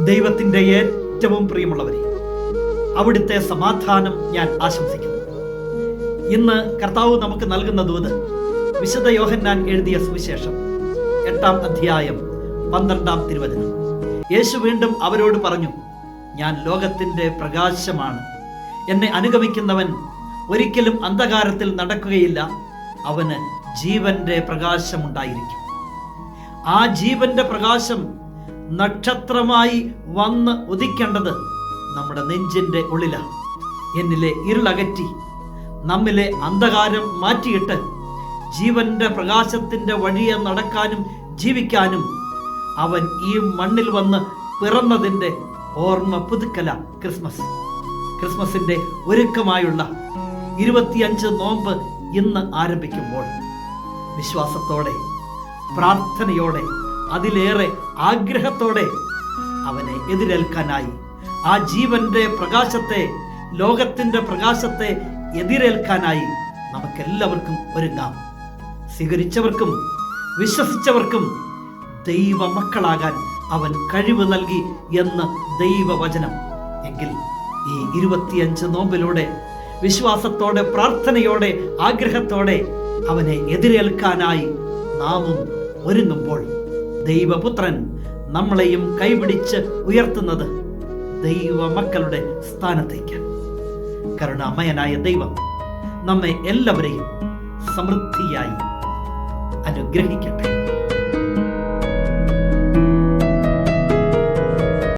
ദൈവത്തിൻ്റെ ഏറ്റവും പ്രിയമുള്ളവരെ, അവിടുത്തെ സമാധാനം ഞാൻ ആശംസിക്കുന്നു. ഇന്ന് കർത്താവ് നമുക്ക് നൽകുന്ന ദൂത് വിശുദ്ധ യോഹന്നാൻ എഴുതിയ സുവിശേഷം 8-ാം അധ്യായം 12-ാം തിരുവചനം. യേശു വീണ്ടും അവരോട് പറഞ്ഞു, ഞാൻ ലോകത്തിൻ്റെ പ്രകാശമാണ്. എന്നെ അനുഗമിക്കുന്നവൻ ഒരിക്കലും അന്ധകാരത്തിൽ നടക്കുകയില്ല, അവന് ജീവന്റെ പ്രകാശമുണ്ടായിരിക്കും. ആ ജീവന്റെ പ്രകാശം നക്ഷത്രമായി വന്ന് ഉദിക്കേണ്ടത് നമ്മുടെ നെഞ്ചിൻ്റെ ഉള്ളിലാണ്. എന്നിലെ ഇരുളകറ്റി നമ്മിലെ അന്ധകാരം മാറ്റിയിട്ട് ജീവന്റെ പ്രകാശത്തിൻ്റെ വഴിയെ നടക്കാനും ജീവിക്കാനും അവൻ ഈ മണ്ണിൽ വന്ന് പിറന്നതിൻ്റെ ഓർമ്മ പുതുക്കല ക്രിസ്മസിൻ്റെ ഒരുക്കമായുള്ള 25 നോമ്പ് ഇന്ന് ആരംഭിക്കുമ്പോൾ വിശ്വാസത്തോടെ, പ്രാർത്ഥനയോടെ, അതിലേറെ ആഗ്രഹത്തോടെ അവനെ എതിരേൽക്കാനായി, ആ ജീവന്റെ പ്രകാശത്തെ, ലോകത്തിൻ്റെ പ്രകാശത്തെ എതിരേൽക്കാനായി നമുക്കെല്ലാവർക്കും ഒരുങ്ങാം. സ്വീകരിച്ചവർക്കും വിശ്വസിച്ചവർക്കും ദൈവ മക്കളാകാൻ അവൻ കഴിവ് നൽകി എന്ന് ദൈവവചനം. എങ്കിൽ ഈ 25 നോമ്പിലൂടെ വിശ്വാസത്തോടെ, പ്രാർത്ഥനയോടെ, ആഗ്രഹത്തോടെ അവനെ എതിരേൽക്കാനായി നാമും ഒരുങ്ങുമ്പോൾ ദൈവപുത്രൻ നമ്മളെയും കൈപിടിച്ച് ഉയർത്തുന്നത് ദൈവ മക്കളുടെ സ്ഥാനത്തേക്ക്. കരുണാമയനായ ദൈവം നമ്മെ എല്ലാവരെയും സമൃദ്ധിയായി അനുഗ്രഹിക്കട്ടെ.